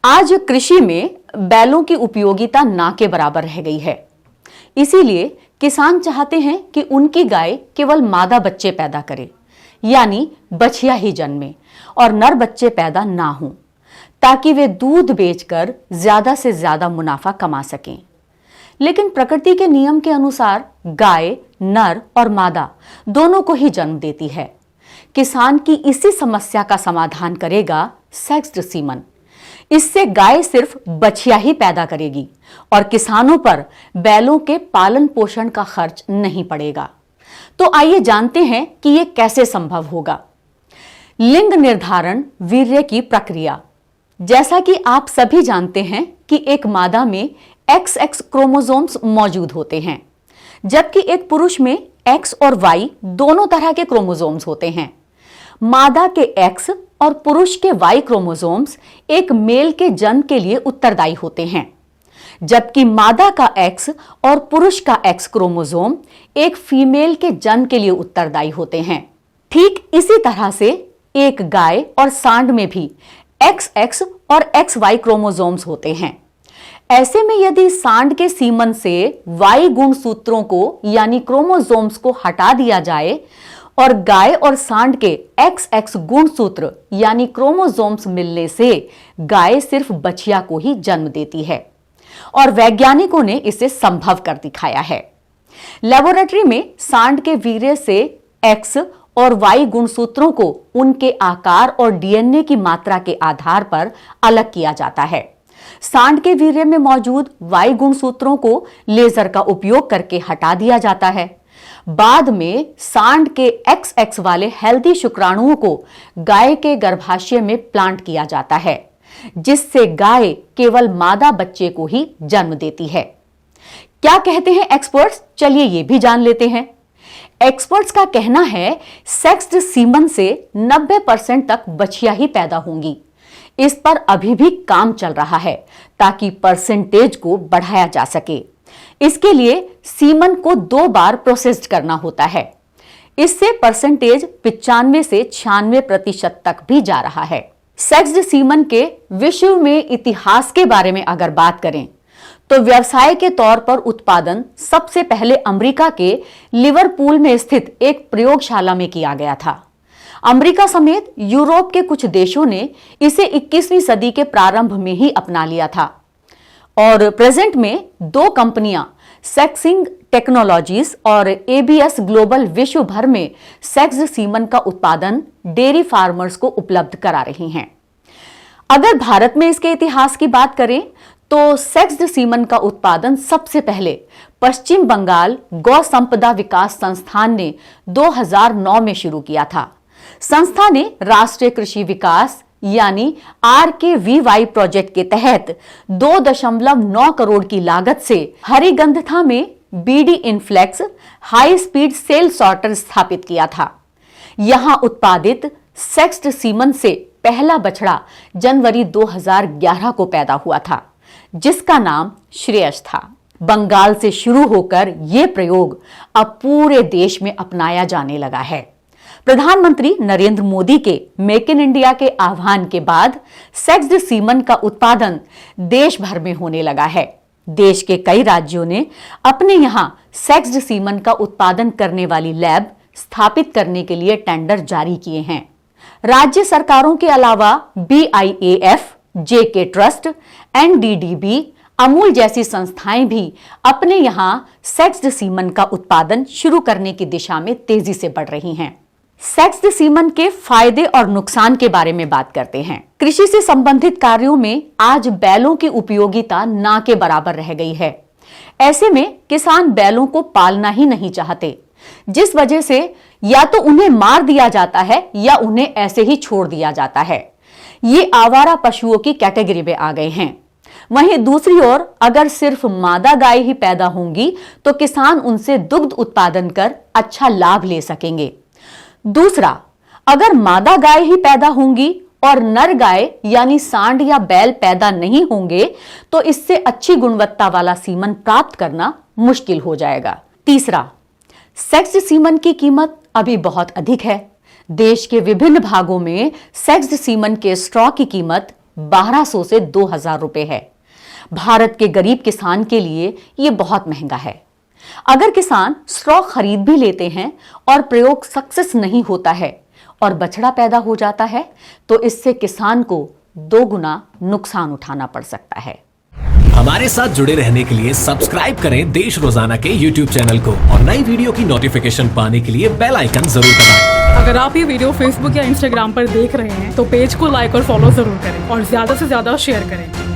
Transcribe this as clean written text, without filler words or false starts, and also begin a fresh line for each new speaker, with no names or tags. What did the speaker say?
आज कृषि में बैलों की उपयोगिता ना के बराबर रह गई है। इसीलिए किसान चाहते हैं कि उनकी गाय केवल मादा बच्चे पैदा करे, यानी बछिया ही जन्मे और नर बच्चे पैदा ना हों, ताकि वे दूध बेचकर ज्यादा से ज्यादा मुनाफा कमा सकें। लेकिन प्रकृति के नियम के अनुसार गाय नर और मादा दोनों को ही जन्म देती है। किसान की इसी समस्या का समाधान करेगा सेक्स्ड सीमन। इससे गाय सिर्फ बछिया ही पैदा करेगी और किसानों पर बैलों के पालन पोषण का खर्च नहीं पड़ेगा। तो आइए जानते हैं कि यह कैसे संभव होगा। लिंग निर्धारण वीर्य की प्रक्रिया। जैसा कि आप सभी जानते हैं कि एक मादा में XX क्रोमोसोम्स मौजूद होते हैं, जबकि एक पुरुष में X और Y दोनों तरह के क्रोमोसोम्स होते हैं। मादा के X और पुरुष के Y क्रोमोसोम्स एक मेल के जन्म के लिए उत्तरदायी होते हैं, जबकि मादा का X और पुरुष का X क्रोमोसोम एक फीमेल के जन्म के लिए उत्तरदायी होते हैं। ठीक इसी तरह से एक गाय और सांड में भी XX और XY क्रोमोसोम्स होते हैं। ऐसे में यदि सांड के सीमन से Y गुणसूत्रों को यानी क्रोमोसोम्स को हटा दिया जाए और गाय और सांड के XX गुणसूत्र यानी क्रोमोसोम्स मिलने से गाय सिर्फ बछिया को ही जन्म देती है और वैज्ञानिकों ने इसे संभव कर दिखाया है। लेबोरेटरी में सांड के वीर्य से X और Y गुणसूत्रों को उनके आकार और DNA की मात्रा के आधार पर अलग किया जाता है। सांड के वीर्य में मौजूद Y गुणसूत्रों को लेजर का उपयोग करके हटा दिया जाता है। बाद में सांड के XX वाले हेल्दी शुक्राणुओं को गाय के गर्भाशय में प्लांट किया जाता है, जिससे गाय केवल मादा बच्चे को ही जन्म देती है। क्या कहते हैं एक्सपर्ट्स? चलिए ये भी जान लेते हैं। एक्सपर्ट्स का कहना है सेक्स्ड सीमन से 90% तक बछिया ही पैदा होंगी। इस पर अभी भी काम चल रहा है ताकि परसेंटेज को बढ़ाया जा सके। इसके लिए सीमन को 2 बार प्रोसेस्ड करना होता है। इससे परसेंटेज 95 से 96% तक भी जा रहा है। सेक्स्ड सीमन के विश्व में इतिहास के बारे में अगर बात करें तो व्यवसाय के तौर पर उत्पादन सबसे पहले अमेरिका के लिवरपूल में स्थित एक प्रयोगशाला में किया गया था। अमेरिका समेत यूरोप के कुछ देशों ने इसे 21वीं सदी के प्रारंभ में ही अपना लिया था और प्रेजेंट में 2 कंपनियां सेक्सिंग टेक्नोलॉजीज और ABS ग्लोबल विश्व भर में सेक्स्ड सीमन का उत्पादन डेयरी फार्मर्स को उपलब्ध करा रही हैं। अगर भारत में इसके इतिहास की बात करें तो सेक्स्ड सीमन का उत्पादन सबसे पहले पश्चिम बंगाल गौ संपदा विकास संस्थान ने 2009 में शुरू किया था। संस्था ने राष्ट्रीय कृषि विकास यानी RKVY प्रोजेक्ट के तहत 2.9 करोड़ की लागत से हरिगंधथा में BD Influx high speed cell sorter स्थापित किया था। यहां उत्पादित सेक्स्ड सीमन से पहला बछड़ा जनवरी 2011 को पैदा हुआ था, जिसका नाम श्रेयस था। बंगाल से शुरू होकर यह प्रयोग अब पूरे देश में अपनाया जाने लगा है। प्रधानमंत्री नरेंद्र मोदी के मेक इन इंडिया के आह्वान के बाद सेक्स्ड सीमन का उत्पादन देश भर में होने लगा है। देश के कई राज्यों ने अपने यहां सेक्स्ड सीमन का उत्पादन करने वाली लैब स्थापित करने के लिए टेंडर जारी किए हैं। राज्य सरकारों के अलावा BIAF, JK trust, NDDB, Amul जैसी संस्थाएं भी अपने यहां सेक्स्ड सीमन का उत्पादन शुरू करने की दिशा में तेजी से बढ़ रही हैं। सेक्स्ड सीमन के फायदे और नुकसान के बारे में बात करते हैं। कृषि से संबंधित कार्यों में आज बैलों की उपयोगिता ना के बराबर रह गई है। ऐसे में किसान बैलों को पालना ही नहीं चाहते, जिस वजह से या तो उन्हें मार दिया जाता है या उन्हें ऐसे ही छोड़ दिया जाता है। ये आवारा पशुओं की कैटेगरी में आ गए हैं। वहीं दूसरी ओर अगर सिर्फ मादा गाय ही पैदा होंगी तो किसान उनसे दुग्ध उत्पादन कर अच्छा लाभ ले सकेंगे। दूसरा, अगर मादा गाय ही पैदा होंगी और नर गाय यानी सांड या बैल पैदा नहीं होंगे तो इससे अच्छी गुणवत्ता वाला सीमन प्राप्त करना मुश्किल हो जाएगा। तीसरा, सेक्स्ड सीमन की कीमत अभी बहुत अधिक है। देश के विभिन्न भागों में सेक्स्ड सीमन के स्ट्रॉ की कीमत 1200 से 2000 रुपए है। भारत के गरीब किसान के लिए यह बहुत महंगा है। अगर किसान स्ट्रॉ खरीद भी लेते हैं और प्रयोग सक्सेस नहीं होता है और बछड़ा पैदा हो जाता है, तो इससे किसान को 2 गुना नुकसान उठाना पड़ सकता है।
हमारे साथ जुड़े रहने के लिए सब्सक्राइब करें देश रोजाना के YouTube चैनल को और नई वीडियो की नोटिफिकेशन पाने के लिए बेल आइकन जरूर दबाएं।
अगर आप ये वीडियो Facebook या Instagram पर देख रहे हैं तो पेज को लाइक और फॉलो जरूर करें और ज्यादा से ज्यादा शेयर करें।